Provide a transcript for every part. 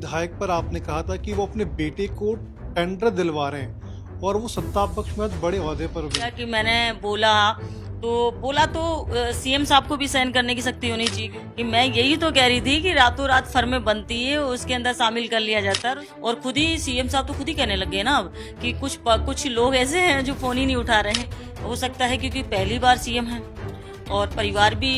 विधायक पर आपने कहा था कि वो अपने बेटे को टेंडर दिलवा रहे हैं और वो सत्ता पक्ष में आज बड़े ओहदे पर भी क्या हैं। कि मैंने बोला तो सीएम साहब को भी साइन करने की शक्ति होनी चाहिए कि मैं यही तो कह रही थी कि रातों रात फर्में बनती है उसके अंदर शामिल कर लिया जाता है। और खुद ही सीएम साहब तो खुद ही कहने लगे ना अब कि कुछ लोग ऐसे हैं जो फोन ही नहीं उठा रहे हैं। हो सकता है क्योंकि पहली बार सीएम है और परिवार भी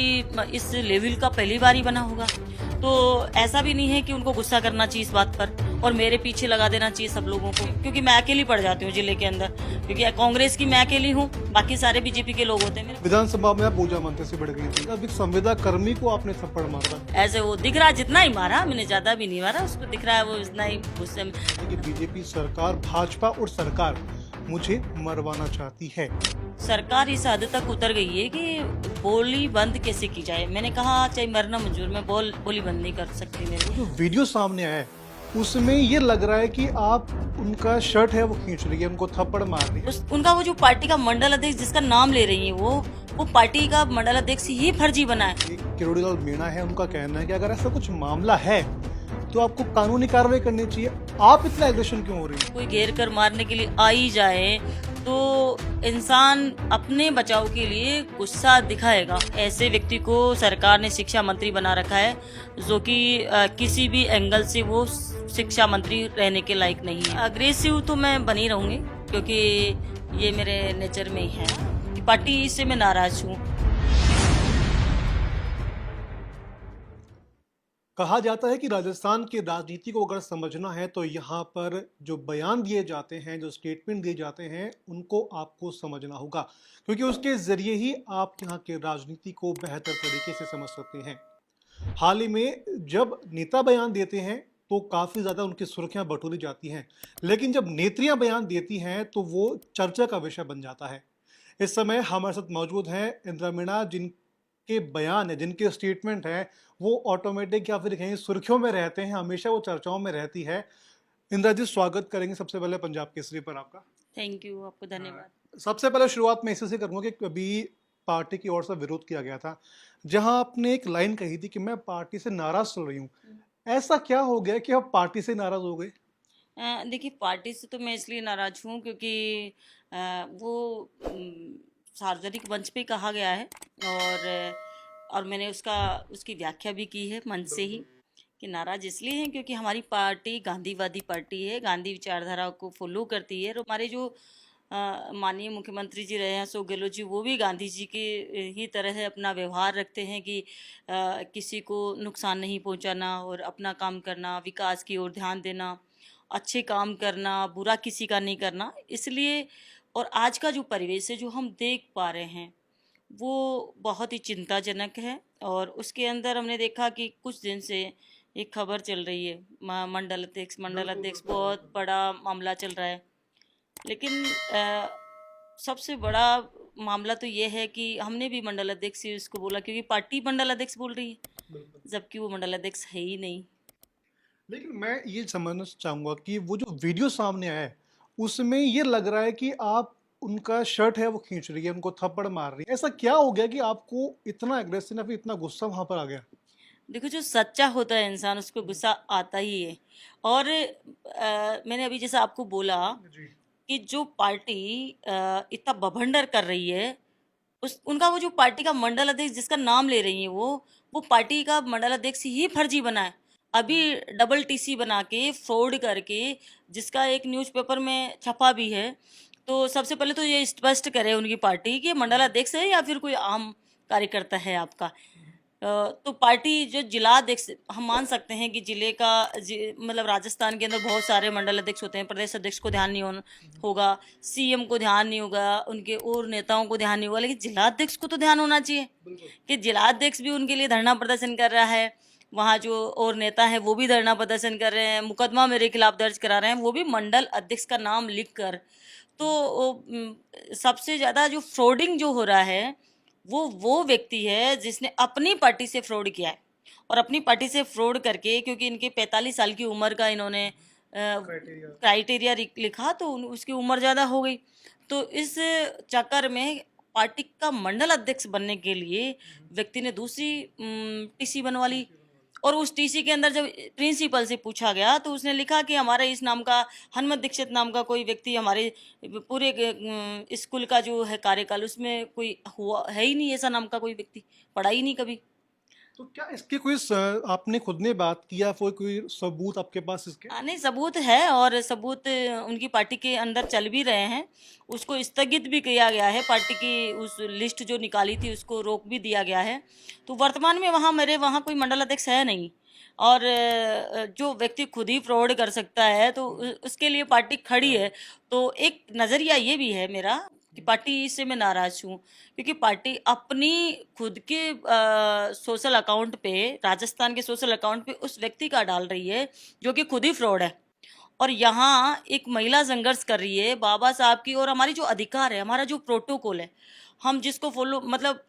इस लेवल का पहली बार ही बना होगा, तो ऐसा भी नहीं है कि उनको गुस्सा करना चाहिए इस बात पर और मेरे पीछे लगा देना चाहिए सब लोगों को, क्योंकि मैं अकेली पड़ जाती हूँ जिले के अंदर, क्योंकि कांग्रेस की मैं अकेली हूँ, बाकी सारे बीजेपी के लोग होते हैं मेरे। विधानसभा में आप ऊर्जा मंत्री से बढ़ गई थी, अब एक संविदा कर्मी को आपने थप्पड़ मारा ऐसे वो दिख रहा, जितना ही मारा मैंने, ज्यादा भी नहीं मारा, उसको दिख रहा है वो इतना ही गुस्से में। कि बीजेपी सरकार, भाजपा और सरकार मुझे मरवाना चाहती है। सरकार इस हद तक उतर गई है कि बोली बंद कैसे की जाए। मैंने कहा चाहे मरना मंजूर, मैं बोली बंद नहीं कर सकती मेरे। जो वीडियो सामने आया है उसमें ये लग रहा है कि आप उनका शर्ट है वो खींच रही है, उनको थप्पड़ मार रही है। उनका वो जो पार्टी का मंडल अध्यक्ष जिसका नाम ले रही है वो पार्टी का मंडल अध्यक्ष ही फर्जी बना है। एक किरोड़ी लाल मीणा है, उनका कहना है कि अगर ऐसा कुछ मामला है तो आपको कानूनी कार्रवाई करनी चाहिए। आप इतना एग्रेशन क्यों हो रही है? कोई घेर कर मारने के लिए आ ही जाए तो इंसान अपने बचाव के लिए गुस्सा दिखाएगा। ऐसे व्यक्ति को सरकार ने शिक्षा मंत्री बना रखा है जो कि किसी भी एंगल से वो शिक्षा मंत्री रहने के लायक नहीं है। अग्रेसिव तो मैं बनी रहूंगी क्योंकि ये मेरे नेचर में ही है कि पार्टी से मैं नाराज हूँ। कहा जाता है कि राजस्थान की राजनीति को अगर समझना है तो यहाँ पर जो बयान दिए जाते हैं, जो स्टेटमेंट दिए जाते हैं, उनको आपको समझना होगा, क्योंकि उसके जरिए ही आप यहाँ के राजनीति को बेहतर तरीके से समझ सकते हैं। हाल ही में जब नेता बयान देते हैं तो काफ़ी ज़्यादा उनकी सुर्खियां बटोरी जाती हैं, लेकिन जब नेत्रियां बयान देती हैं तो वो चर्चा का विषय बन जाता है। इस समय हमारे साथ मौजूद हैं इंदिरा मीणा, जिनके बयान है, जिनके स्टेटमेंट है, वो ऑटोमेटिक या फिर कहीं सुर्खियों में रहते हैं, हमेशा वो चर्चाओं में रहती है। इंदिरा जी, स्वागत करेंगे सबसे पहले पंजाब केसरी पर आपका। थैंक यू, आपको धन्यवाद। सबसे पहले शुरुआत में इसी से करूंगा कि अभी पार्टी की ओर से विरोध किया गया था, जहां आपने एक लाइन कही थी कि मैं पार्टी से नाराज चल रही हूँ। ऐसा क्या हो गया कि आप पार्टी से नाराज हो गए? देखिए, पार्टी से तो मैं इसलिए नाराज हूँ क्योंकि वो सार्वजनिक मंच पे कहा गया है और मैंने उसकी व्याख्या भी की है मंच से ही कि नाराज इसलिए हैं क्योंकि हमारी पार्टी गांधीवादी पार्टी है, गांधी विचारधारा को फॉलो करती है और हमारे जो माननीय मुख्यमंत्री जी रहे हैं अशोक गहलोत जी, वो भी गांधी जी के ही तरह अपना व्यवहार रखते हैं कि किसी को नुकसान नहीं पहुंचाना और अपना काम करना, विकास की ओर ध्यान देना, अच्छे काम करना, बुरा किसी का नहीं करना। इसलिए और आज का जो परिवेश है जो हम देख पा रहे हैं वो बहुत ही चिंताजनक है और उसके अंदर हमने देखा कि कुछ दिन से एक खबर चल रही है, मंडल अध्यक्ष बहुत बड़ा मामला चल रहा है। लेकिन सबसे बड़ा मामला तो ये है कि हमने भी मंडल अध्यक्ष से उसको बोला क्योंकि पार्टी मंडल अध्यक्ष बोल रही है जबकि वो मंडल अध्यक्ष है ही नहीं। लेकिन मैं ये समझना चाहूंगा कि वो जो वीडियो सामने आया है उसमें ये लग रहा है कि आप उनका शर्ट है वो खींच रही है, उनको थप्पड़ मार रही है। ऐसा क्या हो गया कि आपको इतना एग्रेसिव या फिर इतना गुस्सा वहां पर आ गया? देखो, जो सच्चा होता है इंसान उसको गुस्सा आता ही है। और मैंने अभी जैसा आपको बोला जी। कि जो पार्टी इतना बभंडर कर रही है उस उनका वो जो पार्टी का मंडल अध्यक्ष जिसका नाम ले रही है वो पार्टी का मंडल अध्यक्ष ही फर्जी बना है। अभी डबल टीसी बना के फ्रॉड करके जिसका एक न्यूज़पेपर में छपा भी है। तो सबसे पहले तो ये स्पष्ट करे उनकी पार्टी कि मंडल अध्यक्ष है या फिर कोई आम कार्यकर्ता है आपका। तो पार्टी जो जिला अध्यक्ष, हम मान सकते हैं कि जिले का मतलब राजस्थान के अंदर बहुत सारे मंडल अध्यक्ष होते हैं, प्रदेश अध्यक्ष को ध्यान नहीं होगा, सीएम को ध्यान नहीं होगा, उनके और नेताओं को ध्यान नहीं होगा, लेकिन जिला अध्यक्ष को तो ध्यान होना चाहिए कि जिला अध्यक्ष भी उनके लिए धरना प्रदर्शन कर रहा है। वहाँ जो और नेता है वो भी धरना प्रदर्शन कर रहे हैं, मुकदमा मेरे खिलाफ दर्ज करा रहे हैं, वो भी मंडल अध्यक्ष का नाम लिख कर। तो सबसे ज़्यादा जो फ्रॉडिंग जो हो रहा है वो व्यक्ति है जिसने अपनी पार्टी से फ्रॉड किया है और अपनी पार्टी से फ्रॉड करके, क्योंकि इनके 45 साल की उम्र का इन्होंने क्राइटेरिया लिखा तो उसकी उम्र ज़्यादा हो गई। तो इस चक्कर में पार्टी का मंडल अध्यक्ष बनने के लिए व्यक्ति ने दूसरी टीसी बनवा ली और उस टीसी के अंदर जब प्रिंसिपल से पूछा गया तो उसने लिखा कि हमारे इस नाम का हनुमत दीक्षित नाम का कोई व्यक्ति हमारे पूरे स्कूल का जो है कार्यकाल उसमें कोई हुआ है ही नहीं, ऐसा नाम का कोई व्यक्ति पढ़ा ही नहीं कभी। तो क्या इसके कोई आपने खुद ने बात किया, कोई सबूत आपके पास इसके? नहीं, सबूत है और सबूत उनकी पार्टी के अंदर चल भी रहे हैं। उसको स्थगित भी किया गया है, पार्टी की उस लिस्ट जो निकाली थी उसको रोक भी दिया गया है। तो वर्तमान में मेरे वहाँ कोई मंडल अध्यक्ष है नहीं। और जो व्यक्ति खुद ही फ्रॉड कर सकता है तो उसके लिए पार्टी खड़ी है। तो एक नज़रिया ये भी है मेरा कि पार्टी से मैं नाराज़ हूँ, क्योंकि पार्टी अपनी खुद के सोशल अकाउंट पे, राजस्थान के सोशल अकाउंट पे उस व्यक्ति का डाल रही है जो कि खुद ही फ्रॉड है। और यहाँ एक महिला संघर्ष कर रही है बाबा साहब की, और हमारी जो अधिकार है, हमारा जो प्रोटोकॉल है, हम जिसको फॉलो मतलब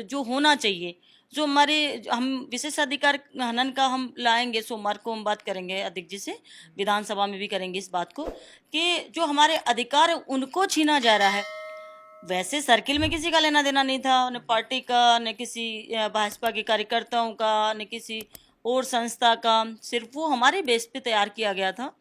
जो होना चाहिए, जो हमारे हम विशेषाधिकार हनन का हम लाएंगे, सोमवार को हम बात करेंगे अध्यक्ष जी से, विधानसभा में भी करेंगे इस बात को, कि जो हमारे अधिकार है उनको छीना जा रहा है। वैसे सर्किल में किसी का लेना देना नहीं था, न पार्टी का, न किसी भाजपा के कार्यकर्ताओं का, न किसी और संस्था का, सिर्फ वो हमारे बेस पे तैयार किया गया था।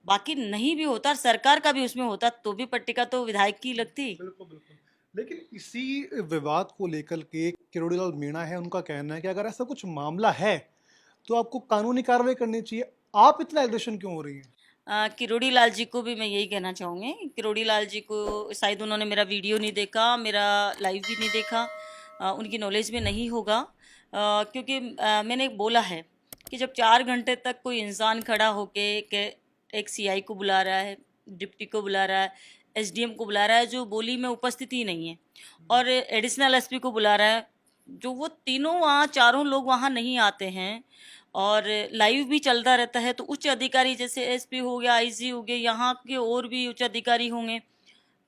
बाकी नहीं भी होता, सरकार का भी उसमें होता तो भी पट्टिका तो विधायक की लगती। बिल्कुल बिल्कुल। लेकिन इसी विवाद को लेकर के किरोड़ी लाल मीणा है, उनका कहना है कि अगर ऐसा कुछ मामला है तो आपको कानूनी कार्रवाई करनी चाहिए। आप इतना एग्रेशन क्यों हो रही हैं? किरोड़ी लाल जी को भी मैं यही कहना चाहूँगी। किरोड़ी लाल जी को शायद उन्होंने मेरा वीडियो नहीं देखा, मेरा लाइव भी नहीं देखा, उनकी नॉलेज में नहीं होगा। क्योंकि मैंने बोला है कि जब 4 घंटे तक कोई इंसान खड़ा होके एक सीआई को बुला रहा है, डिप्टी को बुला रहा है, एसडीएम को बुला रहा है, जो बोली में उपस्थित ही नहीं है, और एडिशनल एसपी को बुला रहा है, जो वो तीनों वहाँ, चारों लोग वहाँ नहीं आते हैं, और लाइव भी चलता रहता है, तो उच्च अधिकारी जैसे एसपी हो गया, आईजी हो गए, यहाँ के और भी उच्च अधिकारी होंगे,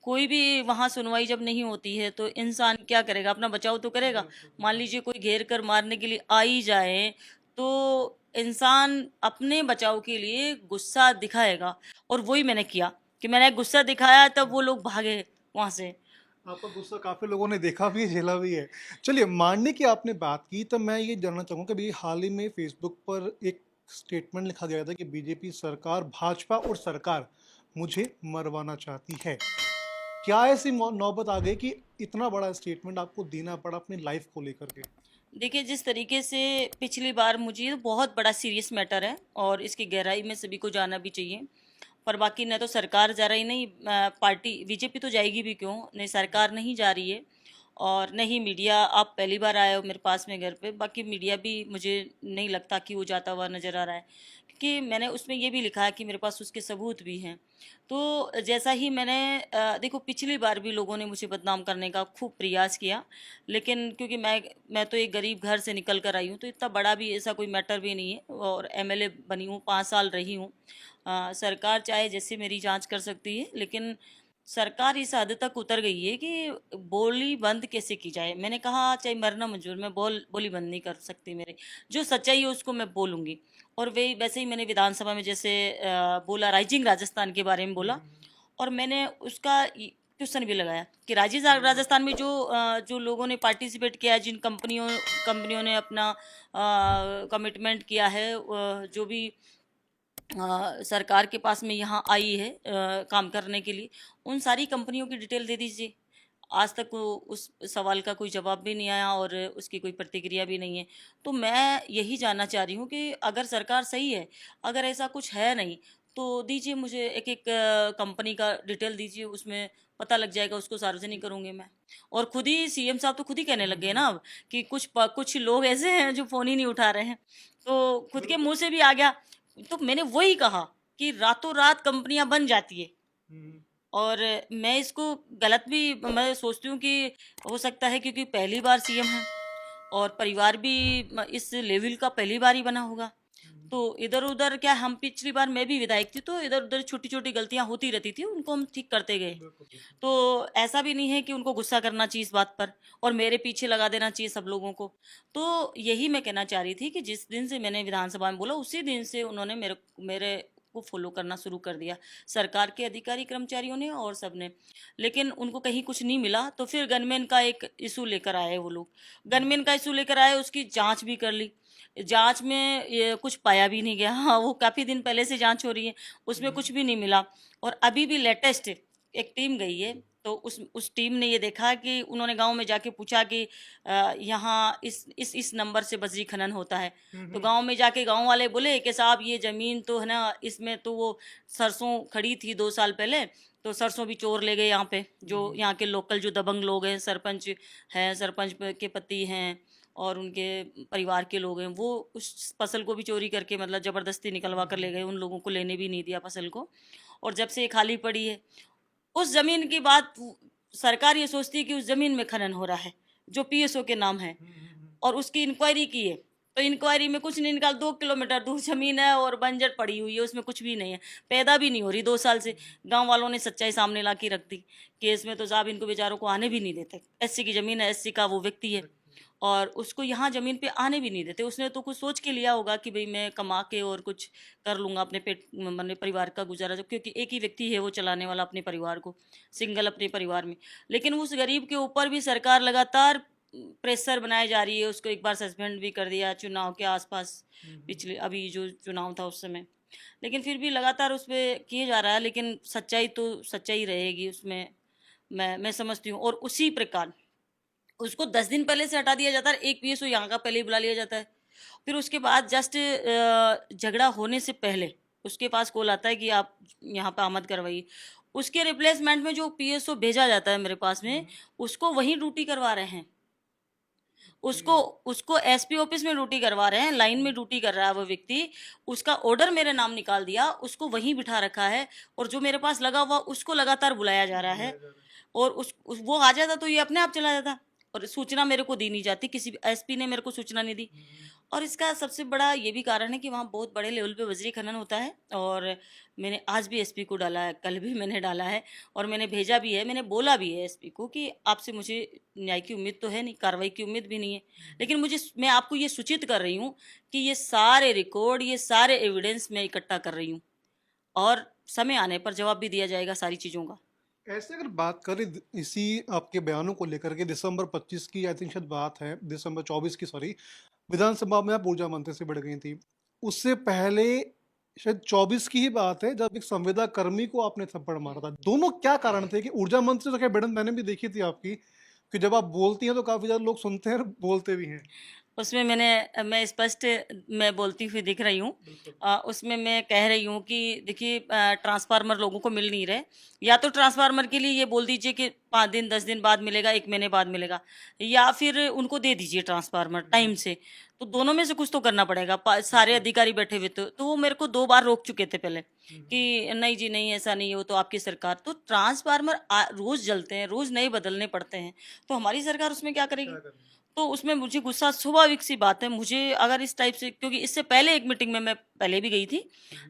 कोई भी वहाँ सुनवाई जब नहीं होती है तो इंसान क्या करेगा? अपना बचाव तो करेगा। मान लीजिए कोई घेर कर मारने के लिए आ ही जाए तो इंसान अपने बचाव के लिए गुस्सा दिखाएगा, और वही मैंने किया कि मैंने गुस्सा दिखाया, तब वो लोग भागे वहाँ से। आपका गुस्सा काफी लोगों ने देखा भी है, झेला भी है। चलिए, मानने की आपने बात की, तो मैं ये जानना चाहूंगा कि अभी हाल ही में फेसबुक पर एक स्टेटमेंट लिखा गया था कि बीजेपी सरकार, भाजपा और सरकार मुझे मरवाना चाहती है। क्या ऐसी नौबत आ गई कि इतना बड़ा स्टेटमेंट आपको देना पड़ा अपनी लाइफ को लेकर के? देखिए, जिस तरीके से पिछली बार, मुझे ये बहुत बड़ा सीरियस मैटर है और इसकी गहराई में सभी को जाना भी चाहिए। पर बाकी न तो सरकार जा रही, नहीं पार्टी बीजेपी तो जाएगी भी क्यों, नहीं सरकार नहीं जा रही है, और नहीं मीडिया। आप पहली बार आए हो मेरे पास में घर पे, बाकी मीडिया भी मुझे नहीं लगता कि वो जाता हुआ नज़र आ रहा है, क्योंकि मैंने उसमें ये भी लिखा है कि मेरे पास उसके सबूत भी हैं। तो जैसा ही मैंने देखो, पिछली बार भी लोगों ने मुझे बदनाम करने का खूब प्रयास किया, लेकिन क्योंकि मैं तो एक गरीब घर से निकल कर आई हूँ, तो इतना बड़ा भी ऐसा कोई मैटर भी नहीं है, और एमएलए बनी हूँ, 5 साल रही हूँ। सरकार चाहे जैसे मेरी जांच कर सकती है, लेकिन सरकार इस हद तक उतर गई है कि बोली बंद कैसे की जाए। मैंने कहा चाहे मरना मंजूर, मैं बोली बंद नहीं कर सकती। मेरे जो सच्चाई है उसको मैं बोलूँगी। और वे वैसे ही मैंने विधानसभा में जैसे बोला, राइजिंग राजस्थान के बारे में बोला, और मैंने उसका क्वेश्चन भी लगाया कि राजस्थान में जो लोगों ने पार्टिसिपेट किया है, जिन कंपनियों ने अपना कमिटमेंट किया है, जो भी सरकार के पास में यहाँ आई है काम करने के लिए, उन सारी कंपनियों की डिटेल दे दीजिए। आज तक उस सवाल का कोई जवाब भी नहीं आया और उसकी कोई प्रतिक्रिया भी नहीं है। तो मैं यही जानना चाह रही हूँ कि अगर सरकार सही है, अगर ऐसा कुछ है नहीं, तो दीजिए मुझे एक एक कंपनी का डिटेल दीजिए, उसमें पता लग जाएगा, उसको सार्वजनिक करूँगी मैं। और खुद ही सीएम साहब तो खुद ही कहने लग गए ना अब कि कुछ लोग ऐसे हैं जो फ़ोन ही नहीं उठा रहे हैं, तो खुद के मुंह से भी आ गया। तो मैंने वही कहा कि रातों रात कंपनियां बन जाती है, और मैं इसको गलत भी मैं सोचती हूँ कि हो सकता है क्योंकि पहली बार सीएम है, और परिवार भी इस लेवल का पहली बार ही बना होगा। तो इधर उधर क्या, हम पिछली बार मैं भी विधायक थी, तो इधर उधर छोटी छोटी गलतियां होती रहती थी, उनको हम ठीक करते गए। तो ऐसा भी नहीं है कि उनको गुस्सा करना चाहिए इस बात पर और मेरे पीछे लगा देना चाहिए सब लोगों को। तो यही मैं कहना चाह रही थी कि जिस दिन से मैंने विधानसभा में बोला, उसी दिन से उन्होंने मेरे मेरे को फॉलो करना शुरू कर दिया, सरकार के अधिकारी कर्मचारियों ने और सब ने। लेकिन उनको कहीं कुछ नहीं मिला, तो फिर गनमैन का एक इशू लेकर आए वो लोग। गनमैन का इशू लेकर आए, उसकी जांच भी कर ली। जांच में ये कुछ पाया भी नहीं गया। हाँ, वो काफ़ी दिन पहले से जांच हो रही है, उसमें कुछ भी नहीं मिला। और अभी भी लेटेस्ट एक टीम गई है, तो उस टीम ने ये देखा कि उन्होंने गांव में जाके पूछा कि यहाँ इस नंबर से बजरी खनन होता है। तो गांव में जाके गांव वाले बोले कि साहब ये ज़मीन तो है ना, इसमें तो वो सरसों खड़ी थी 2 साल पहले, तो सरसों भी चोर ले गए यहाँ पे। जो यहाँ के लोकल जो दबंग लोग हैं, सरपंच हैं, सरपंच के पति हैं और उनके परिवार के लोग हैं, वो उस फसल को भी चोरी करके मतलब ज़बरदस्ती निकलवा कर ले गए। उन लोगों को लेने भी नहीं दिया फसल को, और जब से ये खाली पड़ी है, उस ज़मीन की बात सरकार ये सोचती है कि उस ज़मीन में खनन हो रहा है जो पीएसओ के नाम है, और उसकी इंक्वायरी की है। तो इंक्वायरी में कुछ नहीं निकाल, 2 किलोमीटर दूर ज़मीन है और बंजर पड़ी हुई है, उसमें कुछ भी नहीं है, पैदा भी नहीं हो रही 2 साल से। गांव वालों ने सच्चाई सामने ला के रख दी कि इसमें तो साहब इनको बेचारों को आने भी नहीं देते। एससी की ज़मीन है, एससी का वो व्यक्ति है, और उसको यहाँ ज़मीन पे आने भी नहीं देते। उसने तो कुछ सोच के लिया होगा कि भाई मैं कमा के और कुछ कर लूँगा अपने पेट अपने परिवार का गुजारा, जब क्योंकि एक ही व्यक्ति है वो चलाने वाला अपने परिवार को, सिंगल अपने परिवार में। लेकिन उस गरीब के ऊपर भी सरकार लगातार प्रेशर बनाई जा रही है। उसको एक बार सस्पेंड भी कर दिया चुनाव के आसपास, पिछले अभी जो चुनाव था उस समय। लेकिन फिर भी लगातार उस पर किए जा रहा है, लेकिन सच्चाई तो सच्चाई रहेगी उसमें, मैं समझती हूँ। और उसी प्रकार उसको 10 दिन पहले से हटा दिया जाता है, एक पीएसओ यहाँ का पहले ही बुला लिया जाता है। फिर उसके बाद जस्ट झगड़ा होने से पहले उसके पास कॉल आता है कि आप यहाँ पे आमद करवाइए। उसके रिप्लेसमेंट में जो पीएसओ भेजा जाता है मेरे पास में, उसको वहीं ड्यूटी करवा रहे हैं। उसको उसको एसपी ऑफिस में ड्यूटी करवा रहे हैं, लाइन में ड्यूटी कर रहा है वो व्यक्ति। उसका ऑर्डर मेरे नाम निकाल दिया, उसको वहीं बिठा रखा है, और जो मेरे पास लगा हुआ उसको लगातार बुलाया जा रहा है। और वो आ जाता तो ये अपने आप चला जाता, और सूचना मेरे को दी नहीं जाती, किसी भी एसपी ने मेरे को सूचना नहीं दी। और इसका सबसे बड़ा ये भी कारण है कि वहाँ बहुत बड़े लेवल पे बजरी खनन होता है। और मैंने आज भी एसपी को डाला है, कल भी मैंने डाला है, और मैंने भेजा भी है, मैंने बोला भी है एसपी को कि आपसे मुझे न्याय की उम्मीद तो है नहीं, कार्रवाई की उम्मीद भी नहीं है, लेकिन मैं आपको ये सूचित कर रही हूँ कि ये सारे रिकॉर्ड, ये सारे एविडेंस मैं इकट्ठा कर रही हूँ, और समय आने पर जवाब भी दिया जाएगा सारी चीज़ों का। ऐसे अगर बात करें इसी आपके बयानों को लेकर के, दिसंबर 25 की आई थिंक शायद बात है, दिसंबर 24 की सॉरी, विधानसभा में आप ऊर्जा मंत्री से बढ़ गई थी। उससे पहले शायद 24 की ही बात है जब एक संविदा कर्मी को आपने थप्पड़ मारा था। दोनों क्या कारण थे कि ऊर्जा मंत्री तो खैर बढ़त मैंने भी देखी थी आपकी, कि जब आप बोलती हैं तो काफी ज्यादा लोग सुनते हैं और बोलते भी हैं। उसमें मैं स्पष्ट मैं बोलती हुई दिख रही हूँ। उसमें मैं कह रही हूँ कि देखिए, ट्रांसफार्मर लोगों को मिल नहीं रहे। या तो ट्रांसफार्मर के लिए ये बोल दीजिए कि 5 दिन 10 दिन बाद मिलेगा, 1 महीने बाद मिलेगा, या फिर उनको दे दीजिए ट्रांसफार्मर टाइम से। तो दोनों में से कुछ तो करना पड़ेगा। सारे अधिकारी बैठे हुए तो वो मेरे को 2 बार रोक चुके थे पहले कि नहीं जी नहीं, ऐसा नहीं है, वो तो आपकी सरकार। तो ट्रांसफार्मर रोज जलते हैं, रोज नए बदलने पड़ते हैं, तो हमारी सरकार उसमें क्या करेगी? तो उसमें मुझे गुस्सा, स्वाभाविक सी बात है। मुझे अगर इस टाइप से, क्योंकि इससे पहले एक मीटिंग में मैं पहले भी गई थी,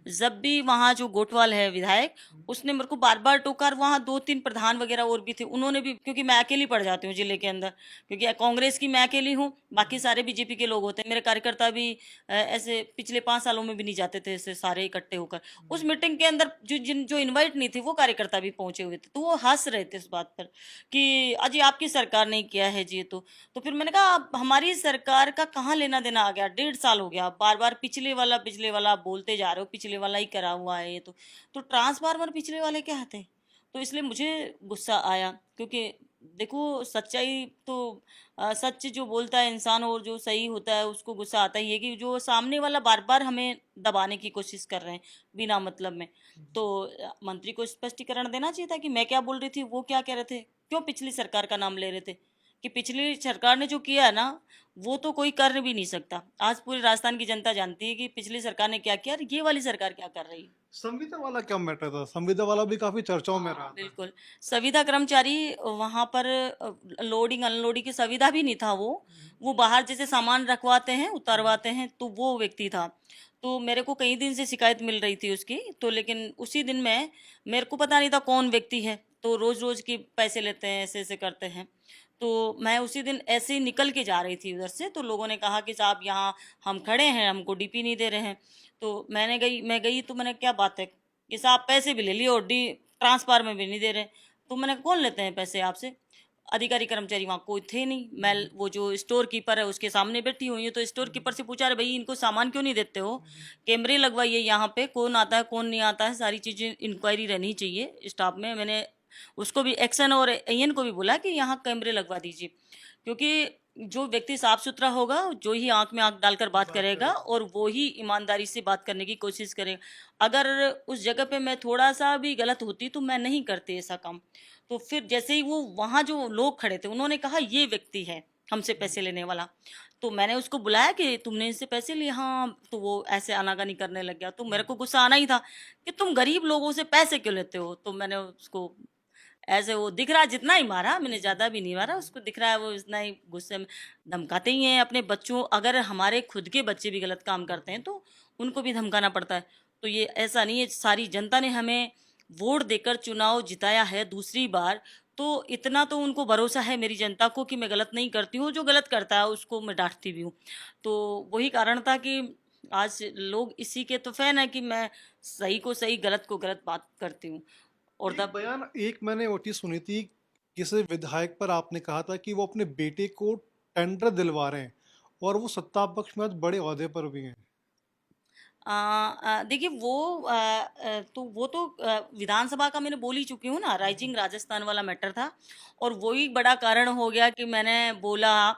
जब भी वहाँ जो गोटवाल है विधायक, उसने मेरे को बार बार टोका। वहाँ 2-3 प्रधान वगैरह और भी थे, उन्होंने भी, क्योंकि मैं अकेली पड़ जाती हूँ जिले के अंदर, क्योंकि कांग्रेस की मैं अकेली हूँ, बाकी सारे बीजेपी के लोग होते हैं। मेरे कार्यकर्ता भी ऐसे पिछले 5 सालों में भी नहीं जाते थे ऐसे सारे इकट्ठे होकर। उस मीटिंग के अंदर जो इन्वाइट नहीं थे वो कार्यकर्ता भी पहुंचे हुए थे, तो वो हंस रहे थे इस बात पर कि अजी आपकी सरकार ने किया है जी। तो फिर मैंने कहा अब हमारी सरकार का कहाँ लेना देना आ गया? 1.5 साल हो गया, बार बार पिछले वाला आप बोलते जा रहे हो, पिछले वाला ही करा हुआ है ये। तो ट्रांसफार्मर पिछले वाले क्या थे? तो इसलिए मुझे गुस्सा आया, क्योंकि देखो सच्चाई तो सच जो बोलता है इंसान और जो सही होता है उसको गुस्सा आता ही है, कि जो सामने वाला बार बार हमें दबाने की कोशिश कर रहे हैं बिना मतलब में। तो मंत्री को स्पष्टीकरण देना चाहिए था कि मैं क्या बोल रही थी, वो क्या कह रहे थे, क्यों पिछली सरकार का नाम ले रहे थे। कि पिछली सरकार ने जो किया है ना, वो तो कोई कर भी नहीं सकता। आज पूरी राजस्थान की जनता जानती है कि पिछली सरकार ने क्या किया और ये वाली सरकार क्या कर रही है। संविदा वाला क्या मैटर था? संविदा वाला भी काफी चर्चाओं में रहा था। बिल्कुल, संविदा कर्मचारी वहाँ पर लोडिंग अनलोडिंग की सुविधा भी नहीं था। वो बाहर जैसे सामान रखवाते हैं उतारवाते हैं, तो वो व्यक्ति था। तो मेरे को कई दिन से शिकायत मिल रही थी उसकी, तो लेकिन उसी दिन में मेरे को पता नहीं था कौन व्यक्ति है, तो रोज रोज के पैसे लेते हैं, ऐसे ऐसे करते हैं। तो मैं उसी दिन ऐसे ही निकल के जा रही थी उधर से, तो लोगों ने कहा कि साहब यहाँ हम खड़े हैं, हमको डीपी नहीं दे रहे हैं। तो मैं गई तो मैंने, क्या बात है कि साहब पैसे भी ले लिए और डी ट्रांसफर में भी नहीं दे रहे। तो मैंने, कौन लेते हैं पैसे आपसे? अधिकारी कर्मचारी वहाँ कोई थे नहीं। मैं वो जो स्टोर कीपर है उसके सामने बैठी हुई हूँ, तो स्टोर कीपर से पूछा, अरे भाई इनको सामान क्यों नहीं देते हो? कैमरे लगवाइए यहाँ पे, कौन आता है कौन नहीं आता है, सारी चीज़ें इंक्वायरी रहनी चाहिए स्टाफ में। मैंने उसको भी, एक्शन और एन को भी बोला कि यहाँ कैमरे लगवा दीजिए, क्योंकि जो व्यक्ति साफ सुथरा होगा, जो ही आंख में आंख डालकर बात करेगा और वो ही ईमानदारी से बात करने की कोशिश करेगा। अगर उस जगह पे मैं थोड़ा सा भी गलत होती तो मैं नहीं करती ऐसा काम। तो फिर जैसे ही वो वहाँ जो लोग खड़े थे उन्होंने कहा ये व्यक्ति है हमसे पैसे लेने वाला, तो मैंने उसको बुलाया कि तुमने इससे पैसे लिए? हाँ। तो वो ऐसे आनाकानी करने लग गया, तो मेरे को गुस्सा आना ही था कि तुम गरीब लोगों से पैसे क्यों लेते हो। तो मैंने उसको ऐसे, वो दिख रहा है जितना ही मारा, मैंने ज़्यादा भी नहीं मारा, उसको दिख रहा है वो इतना ही गुस्से में धमकाते ही हैं अपने बच्चों। अगर हमारे खुद के बच्चे भी गलत काम करते हैं तो उनको भी धमकाना पड़ता है। तो ये ऐसा नहीं है, सारी जनता ने हमें वोट देकर चुनाव जिताया है दूसरी बार, तो इतना तो उनको भरोसा है मेरी जनता को कि मैं गलत नहीं करती हूँ, जो गलत करता है उसको मैं डांटती भी हूँ। तो वही कारण था कि आज लोग इसी के तो फैन है कि मैं सही को सही, गलत को गलत बात करती हूँ। और एक तब बयान, एक मैंने वो चीज़ सुनी थी, किसी विधायक पर आपने कहा था कि वो अपने बेटे को टेंडर दिलवा रहे हैं और वो सत्ता पक्ष में आज बड़े ओहदे पर भी हैं। देखिए वो तो वो तो विधानसभा का मैंने बोल ही चुकी हूँ ना, राइजिंग राजस्थान वाला मैटर था, और वही बड़ा कारण हो गया कि मैंने बोला।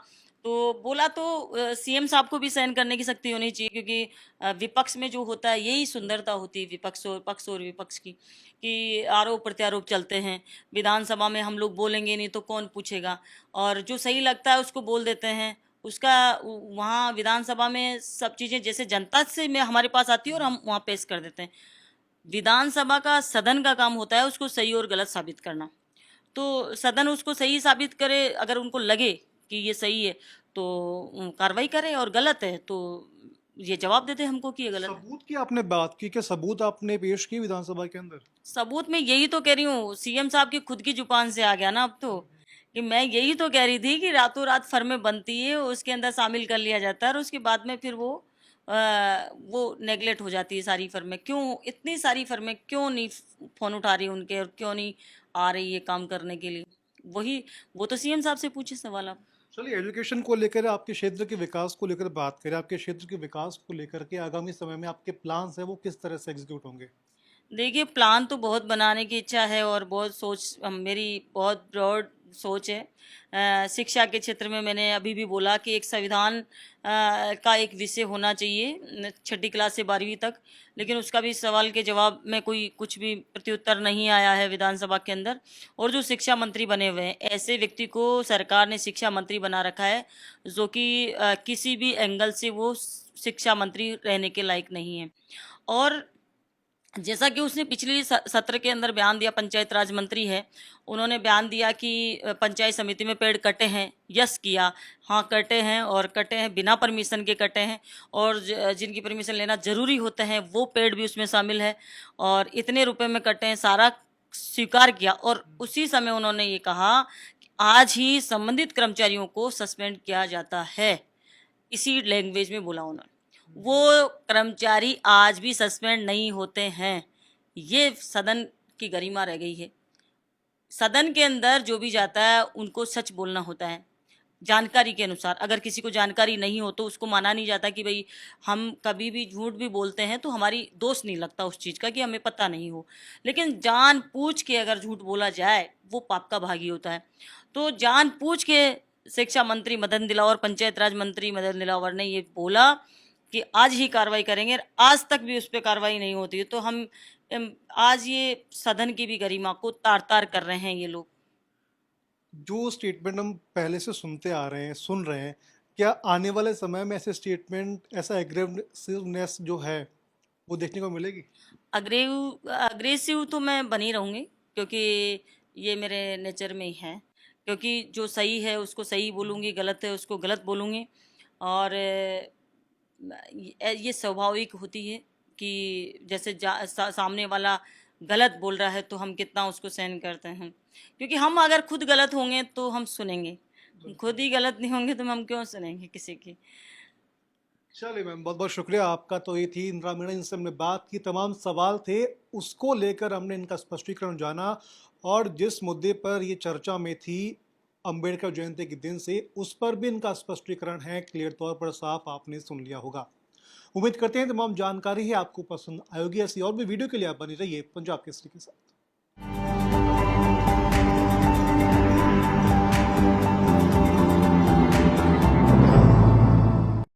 तो बोला तो सीएम साहब को भी सहन करने की शक्ति होनी चाहिए, क्योंकि विपक्ष में जो होता है यही सुंदरता होती है, विपक्ष और पक्ष और विपक्ष की, कि आरोप प्रत्यारोप चलते हैं। विधानसभा में हम लोग बोलेंगे नहीं तो कौन पूछेगा, और जो सही लगता है उसको बोल देते हैं। उसका वहाँ विधानसभा में सब चीज़ें जैसे जनता से में हमारे पास आती है और हम वहाँ पेश कर देते हैं। विधानसभा का, सदन का काम होता है उसको सही और गलत साबित करना। तो सदन उसको सही साबित करे, अगर उनको लगे कि ये सही है तो कार्रवाई करे, और गलत है तो ये जवाब देते हमको कि ये गलत है। सबूत की आपने बात की, क्या सबूत आपने पेश की विधानसभा के अंदर? सबूत में यही तो कह रही हूँ, सीएम साहब की खुद की जुबान से आ गया ना अब तो, कि मैं यही तो कह रही थी कि रातों रात फर्में बनती है, उसके अंदर शामिल कर लिया जाता है और उसके बाद में फिर वो नेगलेक्ट हो जाती है सारी फर्में। क्यों इतनी सारी फर्में क्यों नहीं फोन उठा रही उनके, और क्यों नहीं आ रही ये काम करने के लिए? वही, वो तो सीएम साहब से पूछे सवाल आप। चलिए, एजुकेशन को लेकर, आपके क्षेत्र के विकास को लेकर बात करें। आपके क्षेत्र के विकास को लेकर के आगामी समय में आपके प्लान्स हैं, वो किस तरह से एग्जीक्यूट होंगे? देखिए, प्लान तो बहुत बनाने की इच्छा है और बहुत सोच, मेरी बहुत ब्रॉड सोच है। शिक्षा के क्षेत्र में मैंने अभी भी बोला कि एक संविधान का एक विषय होना चाहिए, छठी क्लास से 12वीं तक। लेकिन उसका भी सवाल के जवाब में कोई कुछ भी प्रत्युत्तर नहीं आया है विधानसभा के अंदर। और जो शिक्षा मंत्री बने हुए हैं, ऐसे व्यक्ति को सरकार ने शिक्षा मंत्री बना रखा है जो कि किसी भी एंगल से वो शिक्षा मंत्री रहने के लायक नहीं है। और जैसा कि उसने पिछले सत्र के अंदर बयान दिया, पंचायत राज मंत्री है, उन्होंने बयान दिया कि पंचायत समिति में पेड़ कटे हैं। यस किया, हाँ कटे हैं, और कटे हैं बिना परमिशन के कटे हैं, और जिनकी परमिशन लेना जरूरी होते हैं वो पेड़ भी उसमें शामिल है, और इतने रुपए में कटे हैं, सारा स्वीकार किया। और उसी समय उन्होंने ये कहा कि आज ही संबंधित कर्मचारियों को सस्पेंड किया जाता है, इसी लैंग्वेज में बोला उन्होंने। वो कर्मचारी आज भी सस्पेंड नहीं होते हैं। ये सदन की गरिमा रह गई है। सदन के अंदर जो भी जाता है उनको सच बोलना होता है, जानकारी के अनुसार। अगर किसी को जानकारी नहीं हो तो उसको माना नहीं जाता कि भाई हम कभी भी झूठ भी बोलते हैं तो हमारी दोष नहीं लगता उस चीज़ का कि हमें पता नहीं हो। लेकिन जान पूछ के अगर झूठ बोला जाए वो पाप का भागी होता है। तो जान पूछ के शिक्षा मंत्री मदन दिलावर, पंचायत राज मंत्री मदन दिलावर ने ये बोला कि आज ही कार्रवाई करेंगे, आज तक भी उस पर कार्रवाई नहीं होती है। तो हम आज ये सदन की भी गरिमा को तार तार कर रहे हैं ये लोग। जो स्टेटमेंट हम पहले से सुनते आ रहे हैं, सुन रहे हैं, क्या आने वाले समय में ऐसे स्टेटमेंट, ऐसा एग्रेसिवनेस जो है, वो देखने को मिलेगी? अग्रेव अग्रेसिव तो मैं बनी रहूँगी, क्योंकि ये मेरे नेचर में ही है। क्योंकि जो सही है उसको सही बोलूँगी, गलत है उसको गलत बोलूँगी। और ये स्वाभाविक होती है कि जैसे सामने वाला गलत बोल रहा है तो हम कितना उसको सहन करते हैं, क्योंकि हम अगर खुद गलत होंगे तो हम सुनेंगे, खुद ही गलत नहीं होंगे तो हम क्यों सुनेंगे किसी की। चलिए मैम, बहुत बहुत शुक्रिया आपका। तो ये थी इंदिरा मीणा, जिनसे हमने बात की, तमाम सवाल थे उसको लेकर हमने इनका स्पष्टीकरण जाना, और जिस मुद्दे पर ये चर्चा में थी अंबेडकर जयंती के दिन से, उस पर भी इनका स्पष्टीकरण है, क्लियर तौर पर साफ आपने सुन लिया होगा। उम्मीद करते हैं तमाम जानकारी है आपको पसंद आएगी। ऐसी और भी वीडियो के लिए आप बनी रहिए पंजाब केसरी के साथ।